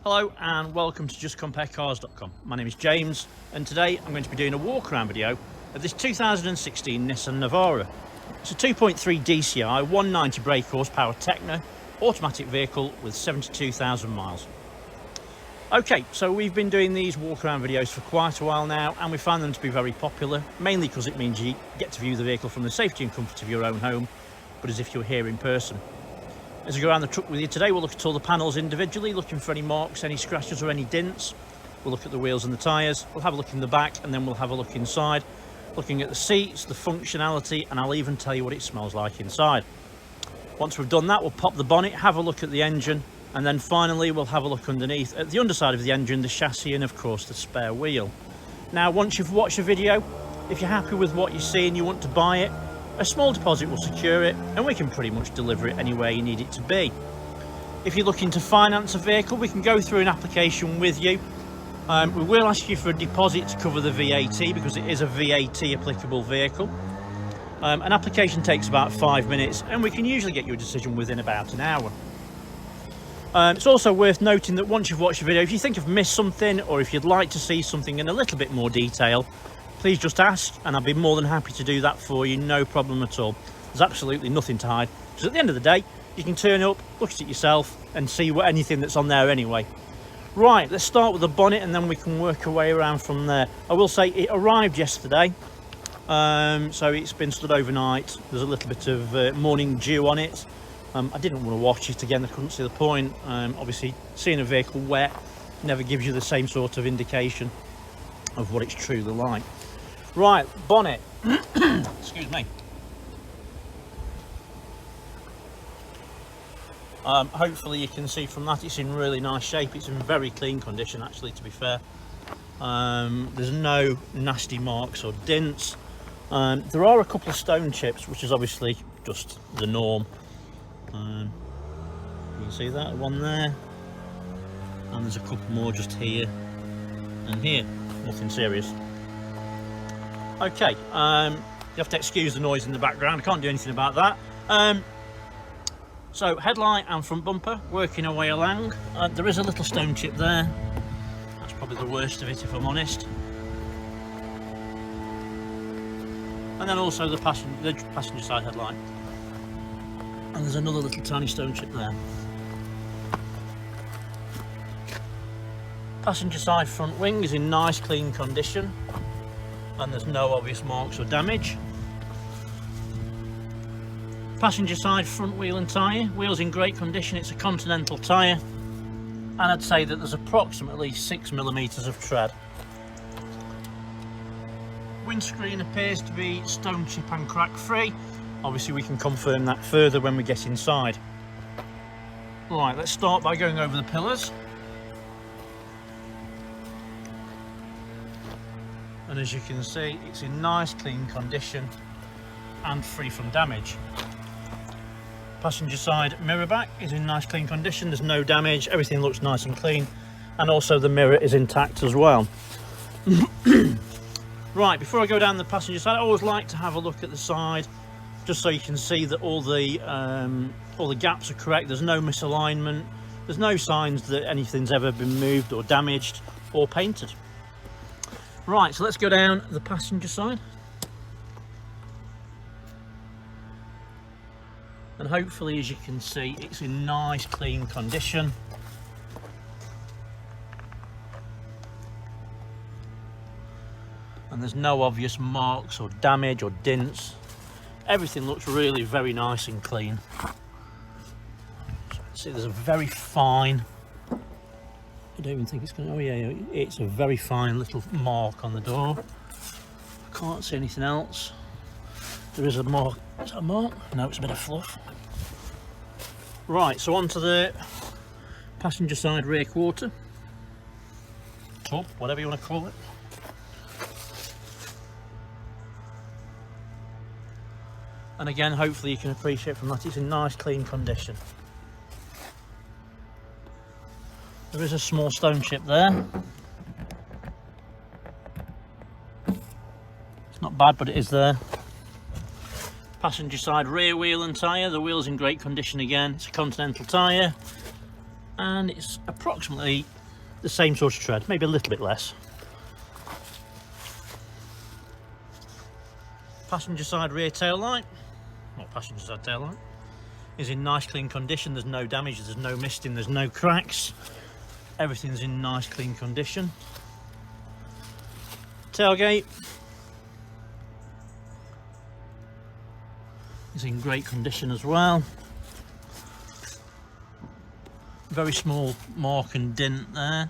Hello and welcome to justcomparecars.com. My name is James and today I'm going to be doing a walk around video of this 2016 Nissan Navara. It's a 2.3 DCI, 190 brake horsepower Tekna automatic vehicle with 72,000 miles. Okay, so we've been doing these walk around videos for quite a while now and we find them to be very popular, mainly because it means you get to view the vehicle from the safety and comfort of your own home, but as if you're here in person. As we go around the truck with you today, we'll look at all the panels individually, looking for any marks, any scratches or any dents. We'll look at the wheels and the tyres, we'll have a look in the back and then we'll have a look inside, looking at the seats, the functionality, and I'll even tell you what it smells like inside. Once we've done that, we'll pop the bonnet, have a look at the engine, and then finally we'll have a look underneath at the underside of the engine, the chassis, and of course the spare wheel. Now, once you've watched the video, if you're happy with what you see and you want to buy it, a small deposit will secure it and we can pretty much deliver it anywhere you need it to be. If you're looking to finance a vehicle, we can go through an application with you. We will ask you for a deposit to cover the VAT because it is a VAT applicable vehicle. An application takes about 5 minutes and we can usually get you a decision within about an hour. It's also worth noting that once you've watched the video, if you think you've missed something or if you'd like to see something in a little bit more detail, please just ask and I'll be more than happy to do that for you, no problem at all. There's absolutely nothing to hide, because at the end of the day you can turn up, look at it yourself and see anything that's on there anyway. Right, let's start with the bonnet and then we can work our way around from there. I will say it arrived yesterday, so it's been stood overnight. There's a little bit of morning dew on it. I didn't want to wash it again, I couldn't see the point. Obviously seeing a vehicle wet never gives you the same sort of indication of what it's truly like. Right, bonnet. Excuse me. Hopefully you can see from that it's in really nice shape. It's in very clean condition actually, to be fair. There's no nasty marks or dents. There are a couple of stone chips, which is obviously just the norm. You can see that one there, and there's a couple more just here and here. Nothing serious. Okay, you have to excuse the noise in the background, I can't do anything about that. So headlight and front bumper, working our way along. There is a little stone chip there. That's probably the worst of it if I'm honest. And then also the passenger side headlight. And there's another little tiny stone chip there. Passenger side front wing is in nice clean condition and there's no obvious marks or damage. Passenger side front wheel and tyre, wheels in great condition, it's a Continental tyre and I'd say that there's approximately 6mm of tread. Windscreen appears to be stone chip and crack free. Obviously we can confirm that further when we get inside. Right, let's start by going over the pillars. And as you can see, it's in nice clean condition and free from damage. Passenger side mirror back is in nice clean condition, there's no damage, everything looks nice and clean, and also the mirror is intact as well. Right, before I go down the passenger side, I always like to have a look at the side just so you can see that all the gaps are correct, there's no misalignment, there's no signs that anything's ever been moved or damaged or painted. Right, so let's go down the passenger side. And hopefully, as you can see, it's in nice clean condition. And there's no obvious marks or damage or dents. Everything looks really very nice and clean. So see, there's a very fine, I don't even think it's going to, oh yeah, it's a very fine little mark on the door. I can't see anything else. There is a mark, is that a mark? No, it's a bit of fluff. Right, so onto the passenger side rear quarter. Tub, whatever you want to call it. And again, hopefully you can appreciate from that it's in nice clean condition. There is a small stone chip there. It's not bad, but it is there. Passenger side rear wheel and tyre, the wheel's in great condition again, it's a Continental tyre and it's approximately the same sort of tread, maybe a little bit less. Passenger side rear tail light, or passenger side tail light, is in nice clean condition. There's no damage, there's no misting, there's no cracks. Everything's in nice clean condition. Tailgate is in great condition as well. Very small mark and dent there.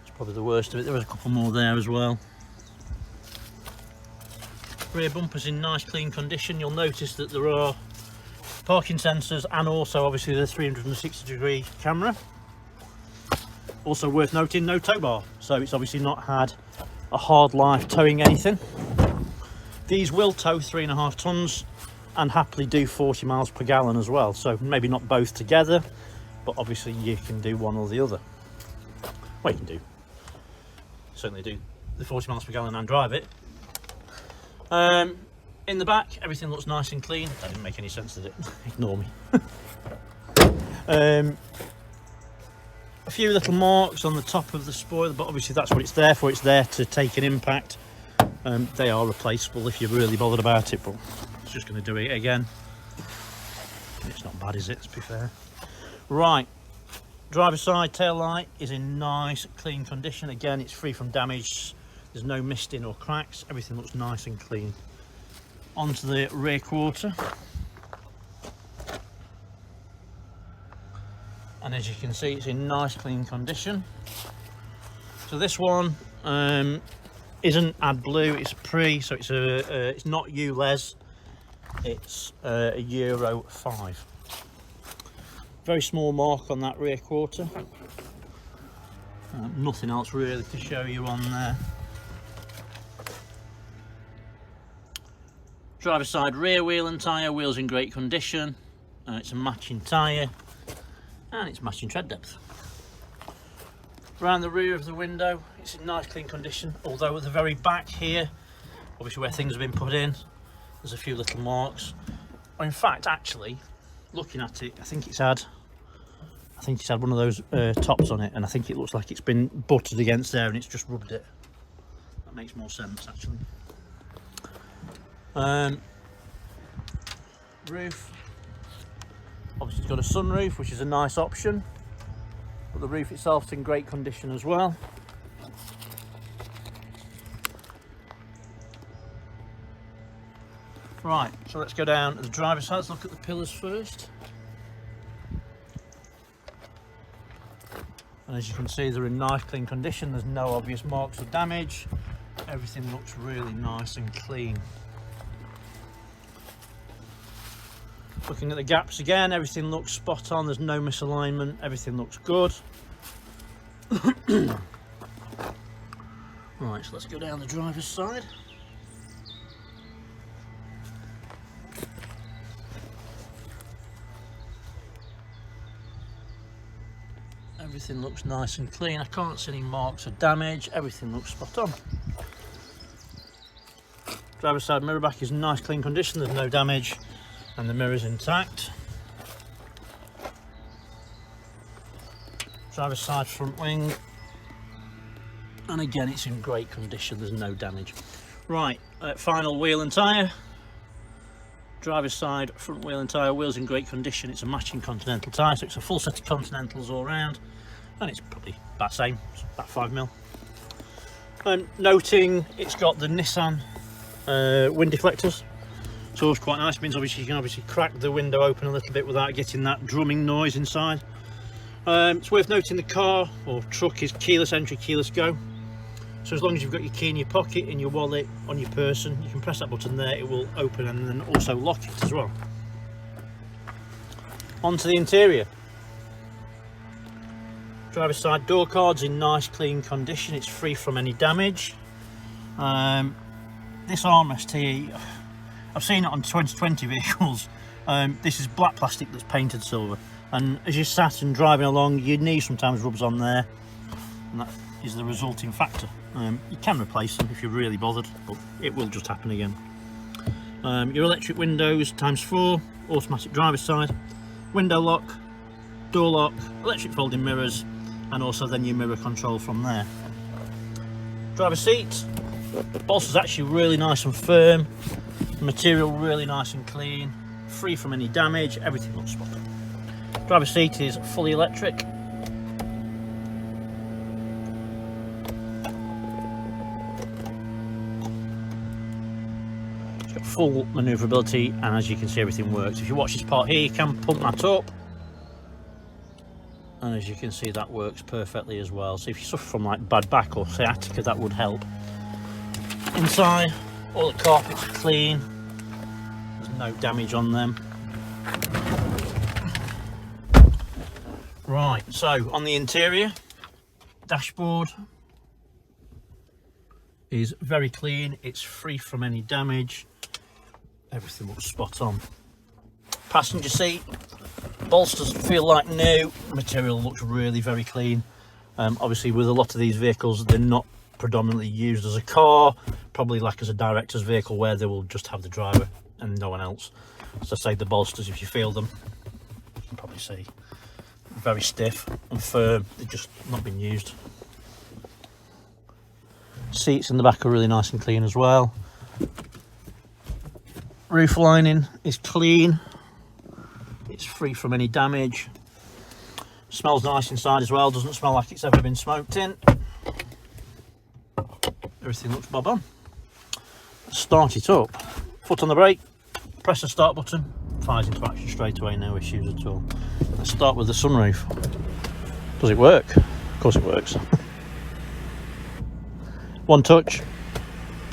It's probably the worst of it. There was a couple more there as well. Rear bumper's in nice clean condition. You'll notice that there are parking sensors and also obviously the 360-degree camera. Also worth noting, no tow bar, so it's obviously not had a hard life towing anything. These will tow 3.5 tons and happily do 40 miles per gallon as well, so maybe not both together, but obviously you can do one or the other. Well, you can certainly do the 40 miles per gallon and drive it. In the back, everything looks nice and clean. That didn't make any sense, did it? Ignore me. A few little marks on the top of the spoiler, but obviously that's what it's there for. It's there to take an impact. They are replaceable if you're really bothered about it, but it's just going to do it again. It's not bad, is it, to be fair? Right, driver's side tail light is in nice clean condition. Again, it's free from damage. There's no misting or cracks. Everything looks nice and clean. Onto the rear quarter. And as you can see, it's in nice clean condition. So this one isn't AdBlue, it's pre, so it's not ULEZ, it's a Euro 5. Very small mark on that rear quarter. Nothing else really to show you on there. Driver's side rear wheel and tyre, wheels in great condition. It's a matching tyre and it's matching tread depth. Around the rear of the window, it's in nice clean condition, although at the very back here, obviously where things have been put in, there's a few little marks. Or in fact, actually, looking at it, I think it's had one of those tops on it, and I think it looks like it's been buttered against there and it's just rubbed it. That makes more sense, actually. Roof, obviously it's got a sunroof, which is a nice option, but the roof itself is in great condition as well. Right, so let's go down to the driver's side. Let's look at the pillars first. And as you can see, they're in nice clean condition. There's no obvious marks of damage. Everything looks really nice and clean. Looking at the gaps again, everything looks spot on. There's no misalignment. Everything looks good. Right, so let's go down the driver's side. Everything looks nice and clean. I can't see any marks of damage. Everything looks spot on. Driver's side mirror back is in nice clean condition. There's no damage and the mirror's intact. Driver's side front wing, and again it's in great condition. There's no damage. Right, final wheel and tyre. Driver's side front wheel and tyre, wheels in great condition. It's a matching Continental tyre, so it's a full set of Continentals all round, and it's probably about the same, it's about 5mm. Noting it's got the Nissan wind deflectors, so it's quite nice. It means obviously you can crack the window open a little bit without getting that drumming noise inside. It's worth noting the car or truck is keyless entry, keyless go. So as long as you've got your key in your pocket, in your wallet, on your person, you can press that button there, it will open and then also lock it as well. Onto the interior. Driver's side door card's in nice clean condition, it's free from any damage. This armrest here, I've seen it on 2020 vehicles. This is black plastic that's painted silver, and as you're sat and driving along, your knee sometimes rubs on there, and that is the resulting factor. You can replace them if you're really bothered, but it will just happen again. Your electric windows ×4, automatic driver's side, window lock, door lock, electric folding mirrors, and also then your mirror control from there. Driver seat, bolster's actually really nice and firm, material really nice and clean, free from any damage, everything looks spot on. Driver seat is fully electric. It's got full manoeuvrability, and as you can see, everything works. If you watch this part here, you can pump that up, and as you can see, that works perfectly as well. So if you suffer from like bad back or sciatica, that would help. Inside, all the carpets are clean, there's no damage on them. Right, so on the interior, dashboard is very clean, it's free from any damage, everything looks spot on. Passenger seat, bolsters feel like new, material looks really very clean. Obviously with a lot of these vehicles, they're not predominantly used as a car, probably like as a director's vehicle where they will just have the driver and no one else. So say the bolsters, if you feel them, you can probably see very stiff and firm, they've just not been used. Seats in the back are really nice and clean as well. Roof lining is clean, it's free from any damage. Smells nice inside as well, doesn't smell like it's ever been smoked in. Everything looks bob on. Start it up, foot on the brake, press the start button, fires into action straight away, no issues at all. Let's start with the sunroof. Does it work? Of course it works. One touch,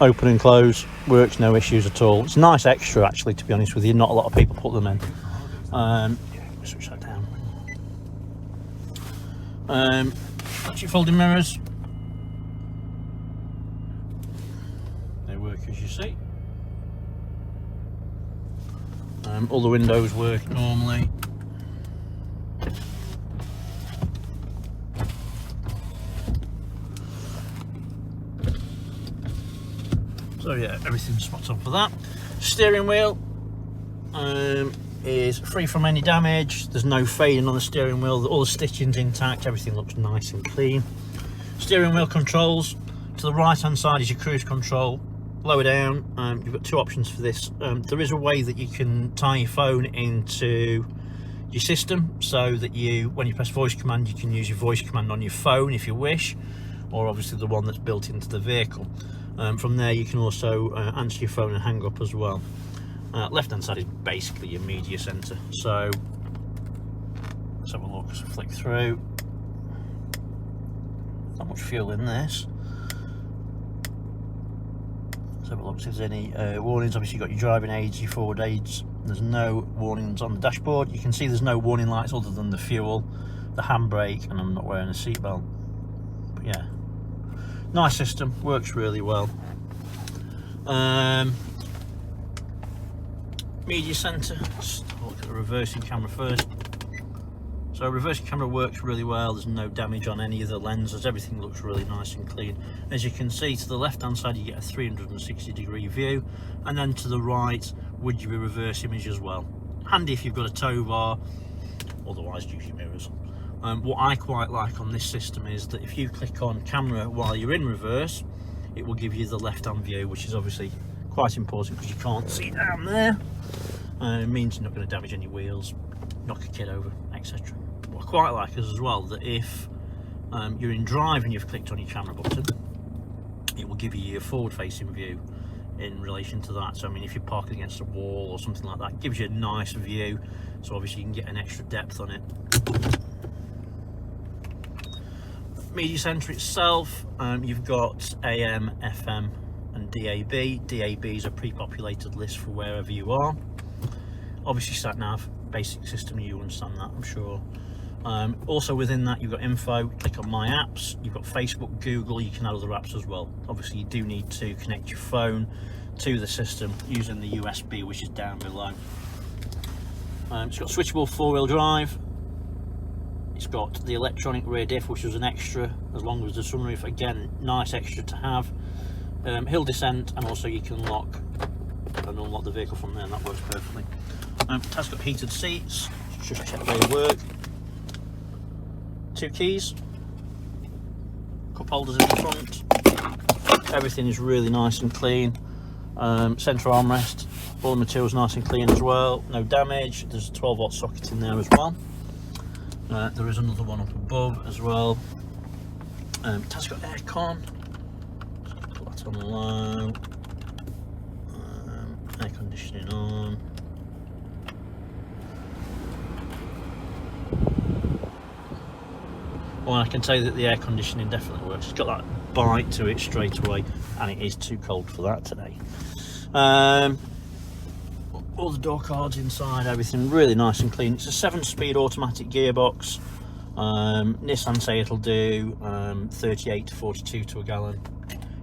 open and close, works, no issues at all. It's a nice extra actually, to be honest with you, not a lot of people put them in. Switch that down. Electric folding mirrors, they work as you see. All the windows work normally. So yeah, everything's spot on for that. Steering wheel is free from any damage. There's no fading on the steering wheel. All the stitching's intact. Everything looks nice and clean. Steering wheel controls. To the right hand side is your cruise control. Lower down, you've got two options for this. There is a way that you can tie your phone into your system so that you, when you press voice command, you can use your voice command on your phone if you wish, or obviously the one that's built into the vehicle. From there you can also answer your phone and hang up as well. Left hand side is basically your media center. So let's have a look, let's flick through. Not much fuel in this. Let's have a look, see if there's any warnings. Obviously you've got your driving aids, your forward aids. There's no warnings on the dashboard. You can see there's no warning lights other than the fuel, the handbrake, and I'm not wearing a seatbelt. But yeah, nice system, works really well. Media center, let's have a look at the reversing camera first. So reversing camera works really well, there's no damage on any of the lenses, everything looks really nice and clean. As you can see, to the left hand side you get a 360-degree view, and then to the right would you be reverse image as well. Handy if you've got a tow bar, otherwise use your mirrors. What I quite like on this system is that if you click on camera while you're in reverse, it will give you the left hand view, which is obviously quite important because you can't see down there. It means you're not going to damage any wheels, knock a kid over, etc. What I quite like is as well that if you're in drive and you've clicked on your camera button, it will give you your forward facing view in relation to that. So I mean, if you're parking against a wall or something like that, it gives you a nice view, so obviously you can get an extra depth on it. Media center itself, you've got AM, FM and DAB. DAB is a pre-populated list for wherever you are. Obviously sat nav, basic system, you understand that I'm sure. Also within that you've got info, click on my apps, you've got Facebook, Google, you can add other apps as well. Obviously you do need to connect your phone to the system using the USB, which is down below. It's got switchable 4-wheel drive. It's got the electronic rear diff, which was an extra as long as the sunroof, again nice extra to have. Hill descent, and also you can lock and unlock the vehicle from there, and that works perfectly. It has got heated seats, just check they work. 2 keys, cup holders in the front. Everything is really nice and clean. Central armrest, all the materials nice and clean as well, no damage. There's a 12-volt socket in there as well. There is another one up above as well. It has got aircon. Put that on low. Air conditioning on. Well, I can tell you that the air conditioning definitely works. It's got that bite to it straight away, and it is too cold for that today. All the door cards inside, everything really nice and clean. It's a 7-speed automatic gearbox. Nissan say it'll do 38 to 42 to a gallon.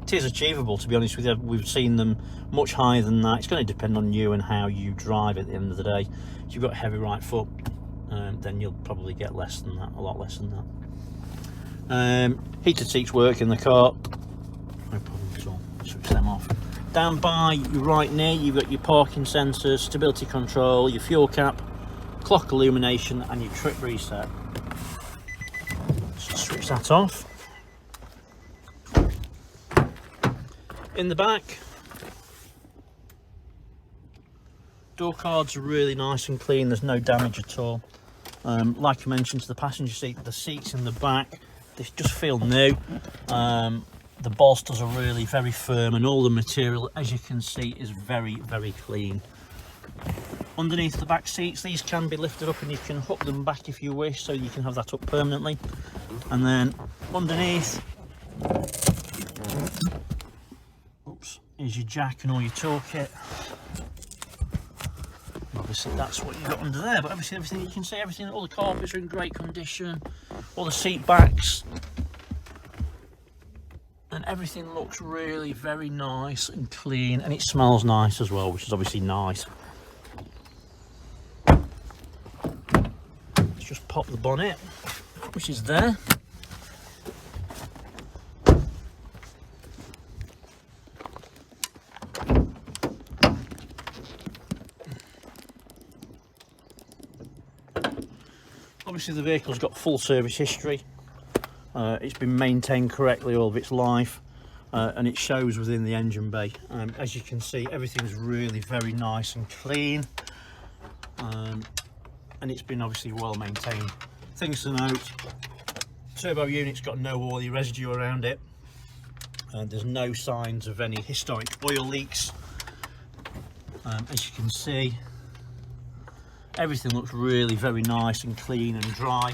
It is achievable, to be honest with you. We've seen them much higher than that. It's going to depend on you and how you drive at the end of the day. If you've got a heavy right foot, then you'll probably get less than that, a lot less than that. Heated seats work in the car, no problem at all. Switch them off. Down by your right near, you've got your parking sensors, stability control, your fuel cap, clock illumination, and your trip reset. So switch that off. In the back, door cards are really nice and clean. There's no damage at all. Like I mentioned to the passenger seat, the seats in the back, they just feel new. The bolsters are really very firm, and all the material, as you can see, is very, very clean. Underneath the back seats, these can be lifted up and you can hook them back if you wish, so you can have that up permanently. And then underneath, oops, is your jack and all your toolkit. Obviously that's what you've got under there, but obviously everything, you can see everything, all the carpets are in great condition, all the seat backs, and everything looks really very nice and clean, and it smells nice as well, which is obviously nice. Let's just pop the bonnet, which is there. Obviously the vehicle's got full service history. It's been maintained correctly all of its life, and it shows within the engine bay. As you can see, everything's really very nice and clean, and it's been obviously well maintained. Things to note: turbo unit's got no oily residue around it, and there's no signs of any historic oil leaks. As you can see, everything looks really very nice and clean and dry,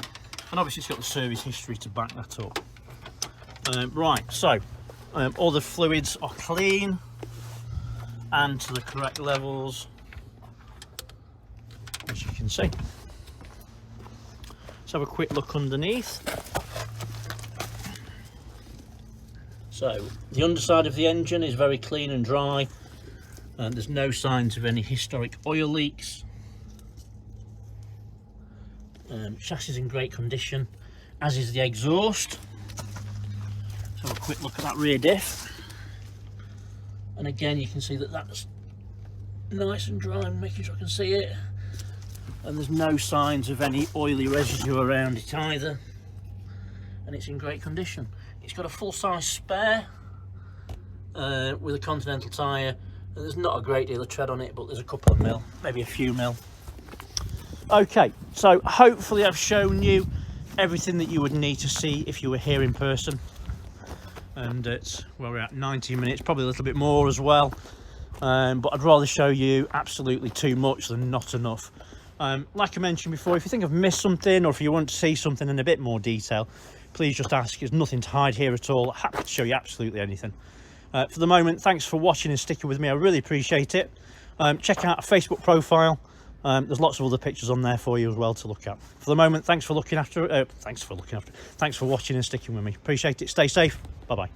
and obviously it's got the service history to back that up. Right, so all the fluids are clean and to the correct levels, as you can see. Let's have a quick look underneath. So the underside of the engine is very clean and dry, and there's no signs of any historic oil leaks. Chassis is in great condition, as is the exhaust. Let's have a quick look at that rear diff, and again you can see that that's nice and dry, and making sure I can see it, and there's no signs of any oily residue around it either, and it's in great condition. It's got a full-size spare with a Continental tyre, and there's not a great deal of tread on it, but there's a couple of mil, maybe a few mil. Okay, so hopefully I've shown you everything that you would need to see if you were here in person. And it's, well, we're at 90 minutes, probably a little bit more as well. But I'd rather show you absolutely too much than not enough. Like I mentioned before, if you think I've missed something, or if you want to see something in a bit more detail, please just ask. There's nothing to hide here at all. Happy to show you absolutely anything. For the moment, thanks for watching and sticking with me. I really appreciate it. Check out our Facebook profile. There's lots of other pictures on there for you as well to look at. For the moment, thanks for watching and sticking with me. Appreciate it. Stay safe. Bye bye.